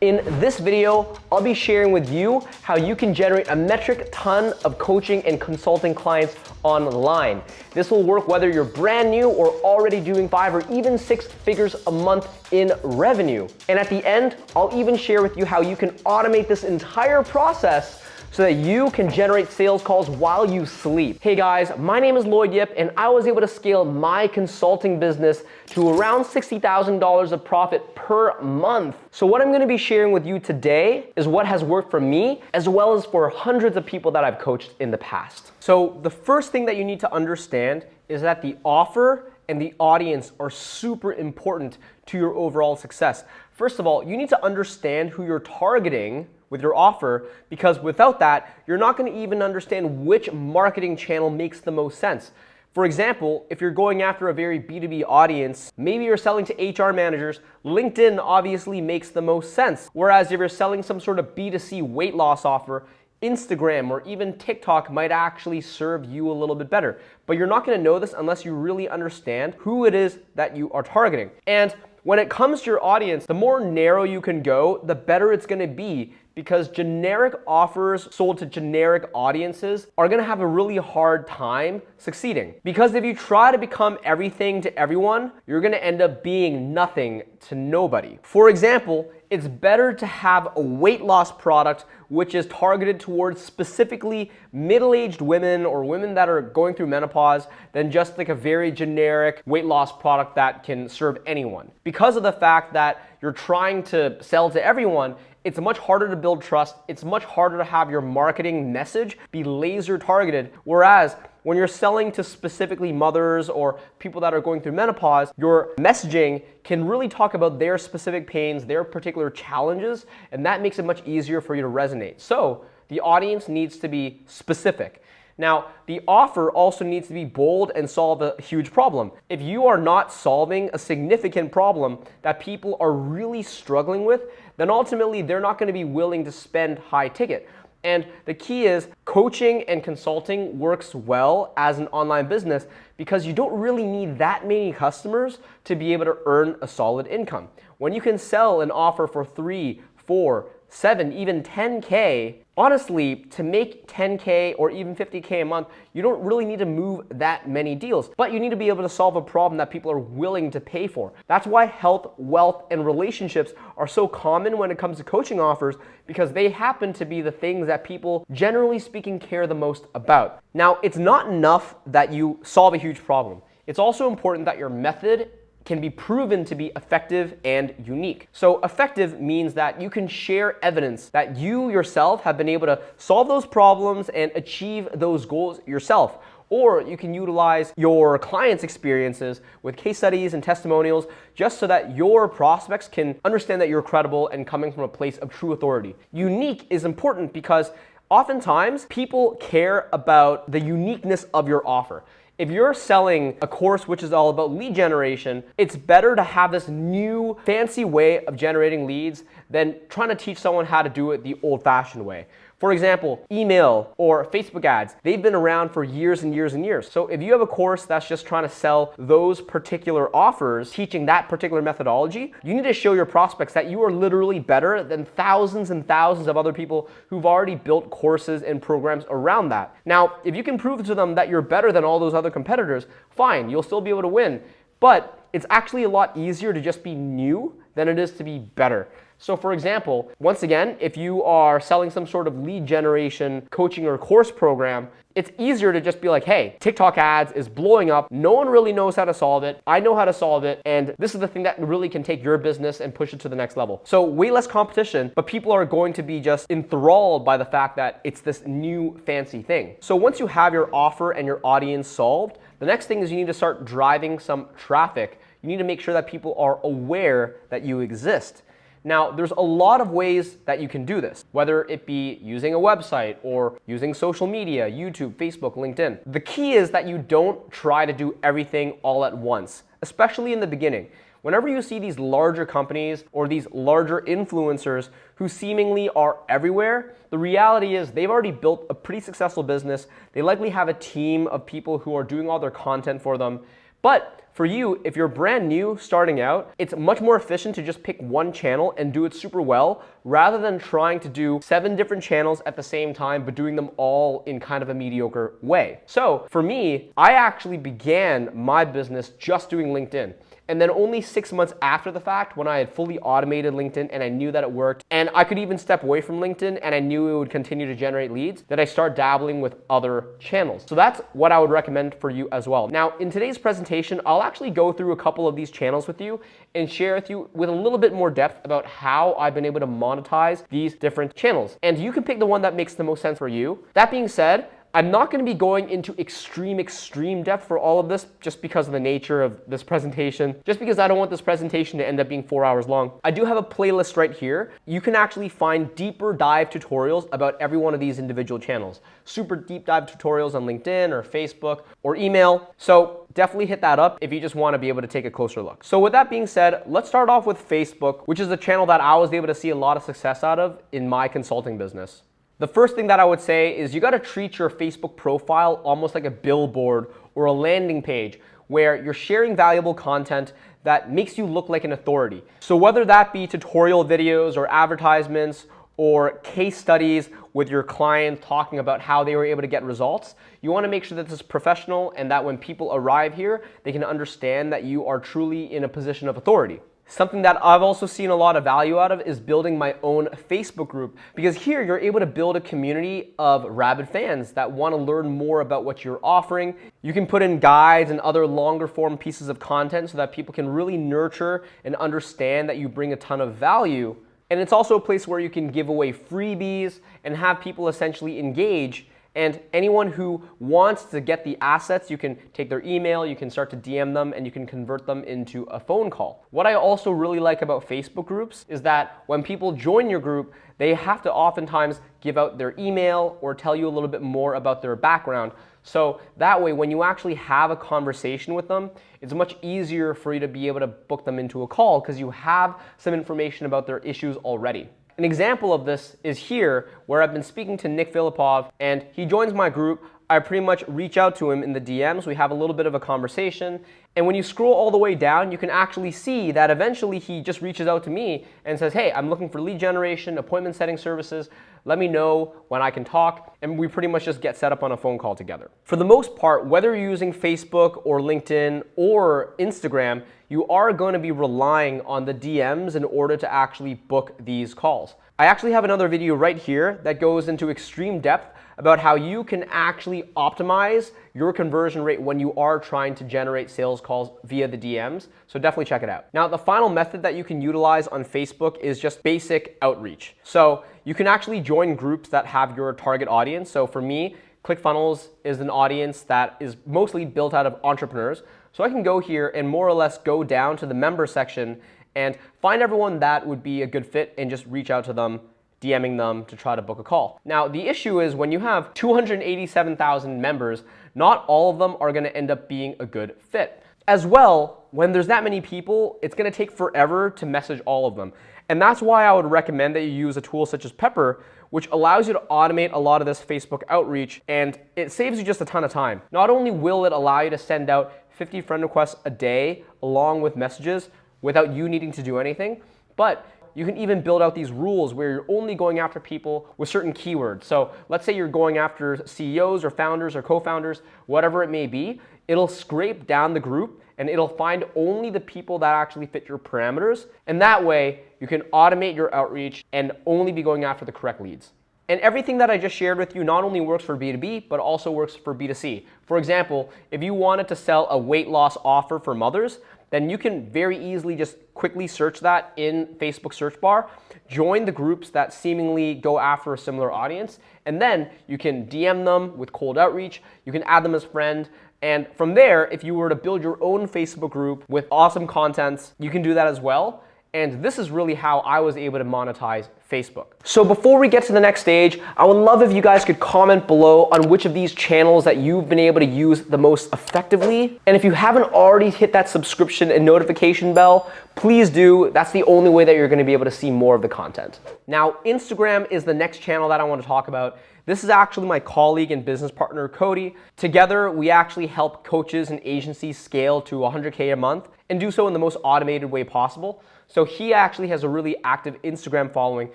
In this video, I'll be sharing with you how you can generate a metric ton of coaching and consulting clients online. This will work whether you're brand new or already doing 5 or even 6 figures a month in revenue. And at the end, I'll even share with you how you can automate this entire process so that you can generate sales calls while you sleep. Hey guys, my name is Lloyd and I was able to scale my consulting business to around $60,000 of profit per month. So what I'm gonna be sharing with you today is what has worked for me as well as for hundreds of people that I've coached in the past. So the first thing that you need to understand is that the offer and the audience are super important to your overall success. First of all, you need to understand who you're targeting with your offer, because without that, you're not gonna even understand which marketing channel makes the most sense. For example, if you're going after a very B2B audience, maybe you're selling to HR managers, LinkedIn obviously makes the most sense. Whereas if you're selling some sort of B2C weight loss offer, Instagram or even TikTok might actually serve you a little bit better. But you're not gonna know this unless you really understand who it is that you are targeting. And when it comes to your audience, the more narrow you can go, the better it's gonna be, because generic offers sold to generic audiences are gonna have a really hard time succeeding. Because if you try to become everything to everyone, you're gonna end up being nothing to nobody. For example, it's better to have a weight loss product which is targeted towards specifically middle-aged women or women that are going through menopause than just like a very generic weight loss product that can serve anyone. Because of the fact that you're trying to sell to everyone, it's much harder to build trust. It's much harder to have your marketing message be laser targeted. Whereas when you're selling to specifically mothers or people that are going through menopause, your messaging can really talk about their specific pains, their particular challenges, and that makes it much easier for you to resonate. So the audience needs to be specific. Now, the offer also needs to be bold and solve a huge problem. If you are not solving a significant problem that people are really struggling with, then ultimately they're not going to be willing to spend high ticket. And the key is coaching and consulting works well as an online business because you don't really need that many customers to be able to earn a solid income. When you can sell an offer for 3, 4, 7, even 10K, honestly, to make 10K or even 50K a month, you don't really need to move that many deals, but you need to be able to solve a problem that people are willing to pay for. That's why health, wealth, and relationships are so common when it comes to coaching offers, because they happen to be the things that people, generally speaking, care the most about. Now, it's not enough that you solve a huge problem. It's also important that your method can be proven to be effective and unique. So effective means that you can share evidence that you yourself have been able to solve those problems and achieve those goals yourself. Or you can utilize your clients' experiences with case studies and testimonials just so that your prospects can understand that you're credible and coming from a place of true authority. Unique is important because oftentimes people care about the uniqueness of your offer. If you're selling a course which is all about lead generation, it's better to have this new fancy way of generating leads than trying to teach someone how to do it the old-fashioned way. For example, email or Facebook ads, they've been around for years and years and years. So if you have a course that's just trying to sell those particular offers, teaching that particular methodology, you need to show your prospects that you are literally better than thousands and thousands of other people who've already built courses and programs around that. Now, if you can prove to them that you're better than all those other competitors, fine, you'll still be able to win. But it's actually a lot easier to just be new than it is to be better. So for example, once again, if you are selling some sort of lead generation coaching or course program, it's easier to just be like, hey, TikTok ads is blowing up. No one really knows how to solve it. I know how to solve it. And this is the thing that really can take your business and push it to the next level. So way less competition, but people are going to be just enthralled by the fact that it's this new fancy thing. So once you have your offer and your audience solved, the next thing is you need to start driving some traffic. You need to make sure that people are aware that you exist. Now, there's a lot of ways that you can do this, whether it be using a website or using social media, YouTube, Facebook, LinkedIn. The key is that you don't try to do everything all at once, especially in the beginning. Whenever you see these larger companies or these larger influencers who seemingly are everywhere, the reality is they've already built a pretty successful business. They likely have a team of people who are doing all their content for them. But for you, if you're brand new starting out, it's much more efficient to just pick one channel and do it super well rather than trying to do 7 different channels at the same time but doing them all in kind of a mediocre way. So for me, I actually began my business just doing LinkedIn. And then only 6 months after the fact, when I had fully automated LinkedIn and I knew that it worked, and I could even step away from LinkedIn and I knew it would continue to generate leads, that I start dabbling with other channels. So that's what I would recommend for you as well. Now, in today's presentation, I'll actually go through a couple of these channels with you and share with you with a little bit more depth about how I've been able to monetize these different channels. And you can pick the one that makes the most sense for you. That being said, I'm not going to be going into extreme depth for all of this just because of the nature of this presentation, just because I don't want this presentation to end up being 4 hours long. I do have a playlist right here. You can actually find deeper dive tutorials about every one of these individual channels. Super deep dive tutorials on LinkedIn or Facebook or email. So definitely hit that up if you just want to be able to take a closer look. So with that being said, let's start off with Facebook, which is the channel that I was able to see a lot of success out of in my consulting business. The first thing that I would say is you got to treat your Facebook profile almost like a billboard or a landing page where you're sharing valuable content that makes you look like an authority. So whether that be tutorial videos or advertisements or case studies with your clients talking about how they were able to get results, you want to make sure that this is professional and that when people arrive here, they can understand that you are truly in a position of authority. Something that I've also seen a lot of value out of is building my own Facebook group, because here you're able to build a community of rabid fans that want to learn more about what you're offering. You can put in guides and other longer form pieces of content so that people can really nurture and understand that you bring a ton of value. And it's also a place where you can give away freebies and have people essentially engage. And anyone who wants to get the assets, you can take their email, you can start to DM them, and you can convert them into a phone call. What I also really like about Facebook groups is that when people join your group, they have to oftentimes give out their email or tell you a little bit more about their background. So that way, when you actually have a conversation with them, it's much easier for you to be able to book them into a call because you have some information about their issues already. An example of this is here, where I've been speaking to Nick Filipov, and he joins my group. I pretty much reach out to him in the DMs. We have a little bit of a conversation. And when you scroll all the way down, you can actually see that eventually he just reaches out to me and says, hey, I'm looking for lead generation, appointment setting services. Let me know when I can talk. And we pretty much just get set up on a phone call together. For the most part, whether you're using Facebook or LinkedIn or Instagram, you are going to be relying on the DMs in order to actually book these calls. I actually have another video right here that goes into extreme depth about how you can actually optimize your conversion rate when you are trying to generate sales calls via the DMs. So definitely check it out. Now, the final method that you can utilize on Facebook is just basic outreach. So you can actually join groups that have your target audience. So for me, ClickFunnels is an audience that is mostly built out of entrepreneurs. So I can go here and more or less go down to the member section and find everyone that would be a good fit and just reach out to them, DMing them to try to book a call. Now, the issue is when you have 287,000 members, not all of them are going to end up being a good fit. As well, when there's that many people, it's going to take forever to message all of them. And that's why I would recommend that you use a tool such as Pepper, which allows you to automate a lot of this Facebook outreach, and it saves you just a ton of time. Not only will it allow you to send out 50 friend requests a day along with messages without you needing to do anything, but you can even build out these rules where you're only going after people with certain keywords. So let's say you're going after CEOs or founders or co-founders, whatever it may be, it'll scrape down the group and it'll find only the people that actually fit your parameters. And that way you can automate your outreach and only be going after the correct leads. And everything that I just shared with you not only works for B2B, but also works for B2C. For example, if you wanted to sell a weight loss offer for mothers, then you can very easily just quickly search that in Facebook search bar, join the groups that seemingly go after a similar audience, and then you can DM them with cold outreach, you can add them as friend, and from there, if you were to build your own Facebook group with awesome contents, you can do that as well. And this is really how I was able to monetize Facebook. So before we get to the next stage, I would love if you guys could comment below on which of these channels that you've been able to use the most effectively. And if you haven't already hit that subscription and notification bell, please do. That's the only way that you're gonna be able to see more of the content. Now, Instagram is the next channel that I want to talk about. This is actually my colleague and business partner, Cody. Together, we actually help coaches and agencies scale to 100K a month and do so in the most automated way possible. So he actually has a really active Instagram following.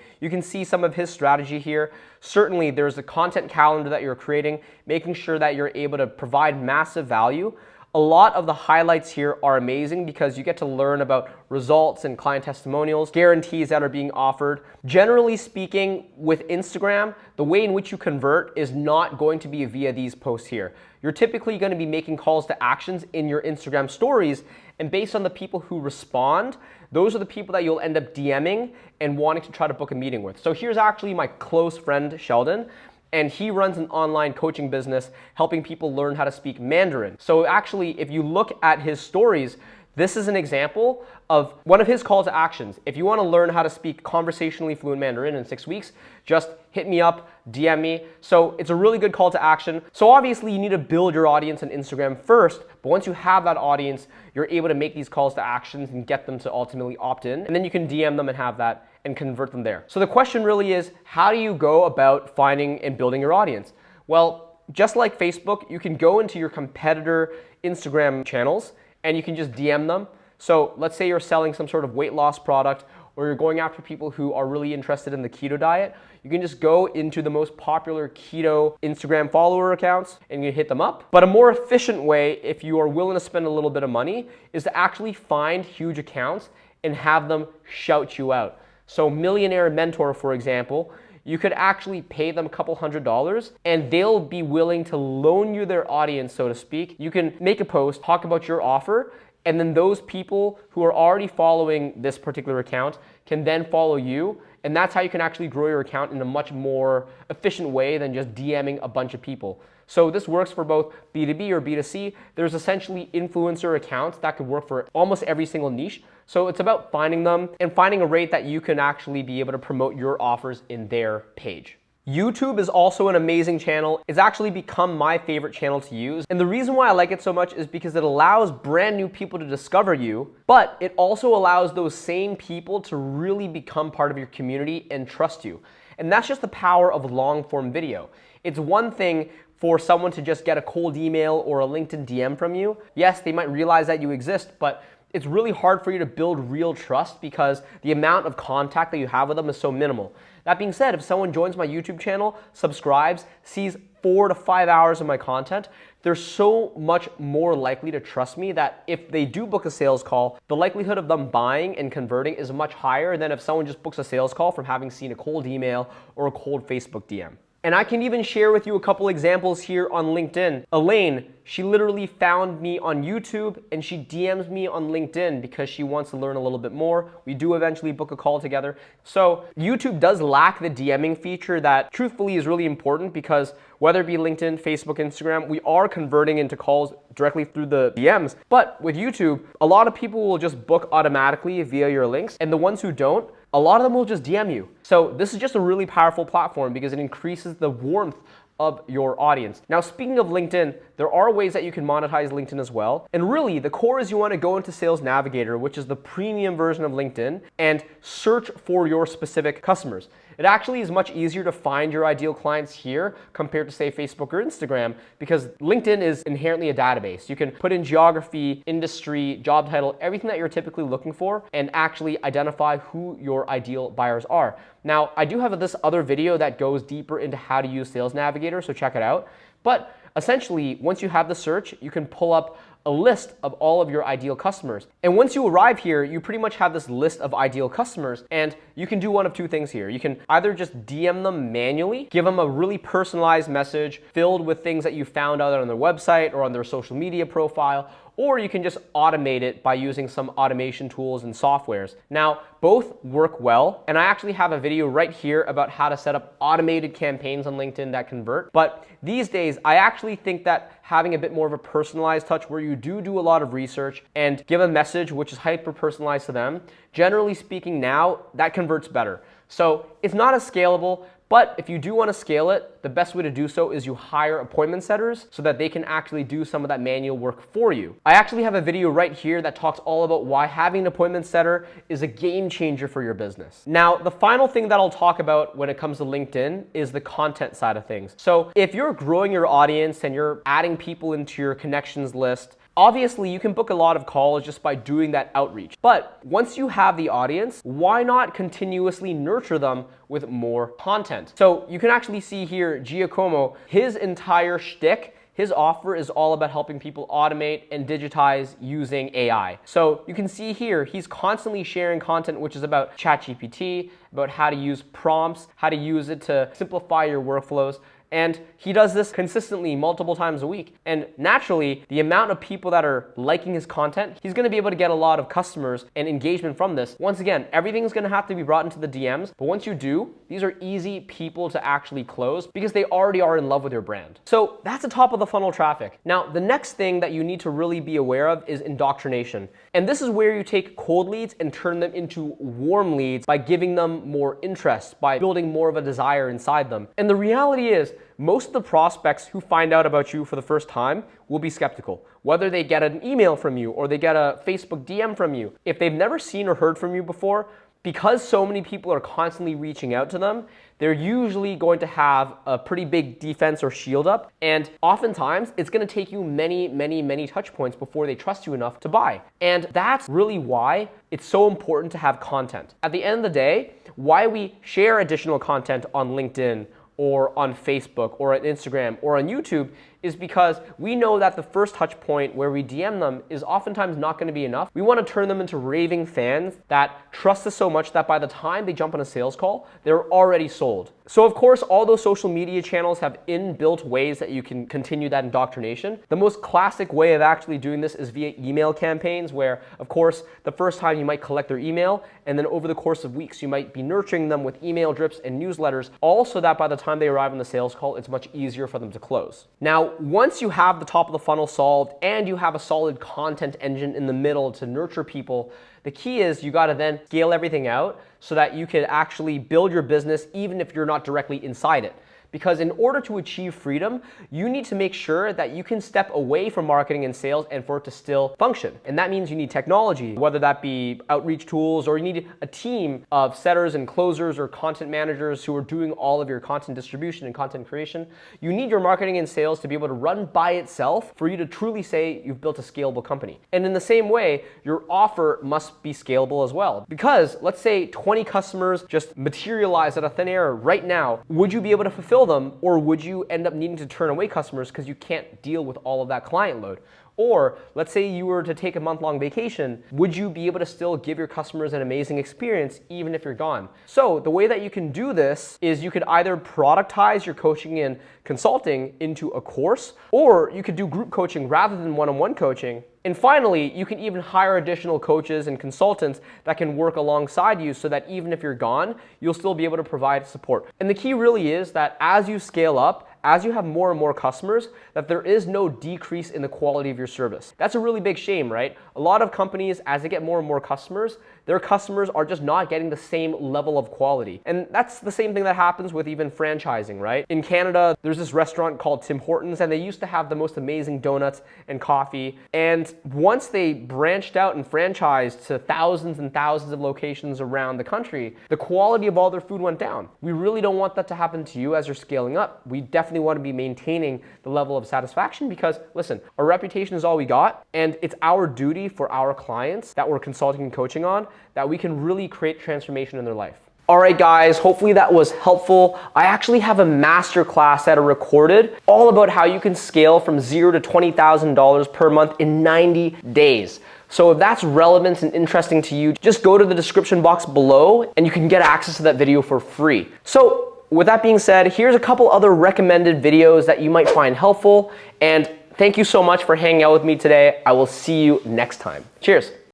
You can see some of his strategy here. Certainly, there's a content calendar that you're creating, making sure that you're able to provide massive value. A lot of the highlights here are amazing because you get to learn about results and client testimonials, guarantees that are being offered. Generally speaking, with Instagram, the way in which you convert is not going to be via these posts here. You're typically going to be making calls to actions in your Instagram stories, and based on the people who respond, those are the people that you'll end up DMing and wanting to try to book a meeting with. So here's actually my close friend, Sheldon. And he runs an online coaching business helping people learn how to speak Mandarin. So actually, if you look at his stories, this is an example of one of his call to actions. If you want to learn how to speak conversationally fluent Mandarin in 6 weeks, just hit me up, DM me. So it's a really good call to action. So obviously you need to build your audience on Instagram first, but once you have that audience, you're able to make these calls to actions and get them to ultimately opt in. And then you can DM them and have that and convert them there. So the question really is, how do you go about finding and building your audience? Well, just like Facebook, you can go into your competitor Instagram channels and you can just DM them. So let's say you're selling some sort of weight loss product, or you're going after people who are really interested in the keto diet. You can just go into the most popular keto Instagram follower accounts and you hit them up. But a more efficient way, if you are willing to spend a little bit of money, is to actually find huge accounts and have them shout you out. So Millionaire Mentor, for example, you could actually pay them a couple $100 and they'll be willing to loan you their audience, so to speak. You can make a post, talk about your offer, and then those people who are already following this particular account can then follow you. And that's how you can actually grow your account in a much more efficient way than just DMing a bunch of people. So this works for both B2B or B2C. There's essentially influencer accounts that could work for almost every single niche. So it's about finding them and finding a rate that you can actually be able to promote your offers in their page. YouTube is also an amazing channel. It's actually become my favorite channel to use. And the reason why I like it so much is because it allows brand new people to discover you, but it also allows those same people to really become part of your community and trust you. And that's just the power of long form video. It's one thing for someone to just get a cold email or a LinkedIn DM from you. Yes, they might realize that you exist, but it's really hard for you to build real trust because the amount of contact that you have with them is so minimal. That being said, if someone joins my YouTube channel, subscribes, sees 4 to 5 hours of my content, they're so much more likely to trust me that if they do book a sales call, the likelihood of them buying and converting is much higher than if someone just books a sales call from having seen a cold email or a cold Facebook DM. And I can even share with you a couple examples here on LinkedIn. Elaine, she literally found me on YouTube and she DMs me on LinkedIn because she wants to learn a little bit more. We do eventually book a call together. So YouTube does lack the DMing feature that truthfully is really important because whether it be LinkedIn, Facebook, Instagram, we are converting into calls directly through the DMs. But with YouTube, a lot of people will just book automatically via your links, and the ones who don't, a lot of them will just DM you. So this is just a really powerful platform because it increases the warmth of your audience. Now, speaking of LinkedIn, there are ways that you can monetize LinkedIn as well. And really, the core is you want to go into Sales Navigator, which is the premium version of LinkedIn, and search for your specific customers. It actually is much easier to find your ideal clients here compared to, say, Facebook or Instagram, because LinkedIn is inherently a database. You can put in geography, industry, job title, everything that you're typically looking for, and actually identify who your ideal buyers are. Now, I do have this other video that goes deeper into how to use Sales Navigator, so check it out. But essentially, once you have the search, you can pull up a list of all of your ideal customers. And once you arrive here, you pretty much have this list of ideal customers, and you can do one of two things here. You can either just DM them manually, give them a really personalized message filled with things that you found out on their website or on their social media profile, or you can just automate it by using some automation tools and softwares. Now, both work well, and I actually have a video right here about how to set up automated campaigns on LinkedIn that convert. But these days, I actually think that having a bit more of a personalized touch where you do a lot of research and give a message which is hyper personalized to them, generally speaking now, that converts better. So it's not as scalable, but if you do want to scale it, the best way to do so is you hire appointment setters so that they can actually do some of that manual work for you. I actually have a video right here that talks all about why having an appointment setter is a game changer for your business. Now, the final thing that I'll talk about when it comes to LinkedIn is the content side of things. So if you're growing your audience and you're adding people into your connections list, obviously, you can book a lot of calls just by doing that outreach. But once you have the audience, why not continuously nurture them with more content? So you can actually see here, Giacomo, his entire shtick, his offer is all about helping people automate and digitize using AI. So you can see here, he's constantly sharing content which is about ChatGPT, about how to use prompts, how to use it to simplify your workflows. And he does this consistently multiple times a week. And naturally, the amount of people that are liking his content, he's gonna be able to get a lot of customers and engagement from this. Once again, everything's gonna have to be brought into the DMs, but once you do, these are easy people to actually close because they already are in love with your brand. So that's the top of the funnel traffic. Now, the next thing that you need to really be aware of is indoctrination. And this is where you take cold leads and turn them into warm leads by giving them more interest, by building more of a desire inside them. And the reality is, most of the prospects who find out about you for the first time will be skeptical. Whether they get an email from you or they get a Facebook DM from you, if they've never seen or heard from you before, because so many people are constantly reaching out to them, they're usually going to have a pretty big defense or shield up. And oftentimes, it's gonna take you many touch points before they trust you enough to buy. And that's really why it's so important to have content. At the end of the day, why we share additional content on LinkedIn or on Facebook or on Instagram or on YouTube is because we know that the first touch point where we DM them is oftentimes not going to be enough. We want to turn them into raving fans that trust us so much that by the time they jump on a sales call, they're already sold. So of course, all those social media channels have inbuilt ways that you can continue that indoctrination. The most classic way of actually doing this is via email campaigns where, of course, the first time you might collect their email, and then over the course of weeks, you might be nurturing them with email drips and newsletters, all so that by the time they arrive on the sales call, it's much easier for them to close. Now, once you have the top of the funnel solved and you have a solid content engine in the middle to nurture people, the key is you got to then scale everything out so that you can actually build your business even if you're not directly inside it. Because in order to achieve freedom, you need to make sure that you can step away from marketing and sales and for it to still function. And that means you need technology, whether that be outreach tools or you need a team of setters and closers or content managers who are doing all of your content distribution and content creation. You need your marketing and sales to be able to run by itself for you to truly say you've built a scalable company. And in the same way, your offer must be scalable as well. Because let's say 20 customers just materialize out of thin air right now, would you be able to fulfill them, or would you end up needing to turn away customers because you can't deal with all of that client load? Or let's say you were to take a month-long vacation, would you be able to still give your customers an amazing experience even if you're gone? So the way that you can do this is you could either productize your coaching and consulting into a course, or you could do group coaching rather than one-on-one coaching. And finally, you can even hire additional coaches and consultants that can work alongside you so that even if you're gone, you'll still be able to provide support. And the key really is that as you scale up, as you have more and more customers, that there is no decrease in the quality of your service. That's a really big shame, right? A lot of companies, as they get more and more customers, their customers are just not getting the same level of quality. And that's the same thing that happens with even franchising, right? In Canada, there's this restaurant called Tim Hortons, and they used to have the most amazing donuts and coffee. And once they branched out and franchised to thousands and thousands of locations around the country, the quality of all their food went down. We really don't want that to happen to you as you're scaling up. We definitely want to be maintaining the level of satisfaction because, listen, our reputation is all we got, and it's our duty for our clients that we're consulting and coaching on that we can really create transformation in their life. All right, guys, hopefully that was helpful. I actually have a masterclass that I recorded all about how you can scale from $0 to $20,000 per month in 90 days. So if that's relevant and interesting to you, just go to the description box below and you can get access to that video for free. So with that being said, here's a couple other recommended videos that you might find helpful. And Thank you so much for hanging out with me today. I will see you next time. Cheers.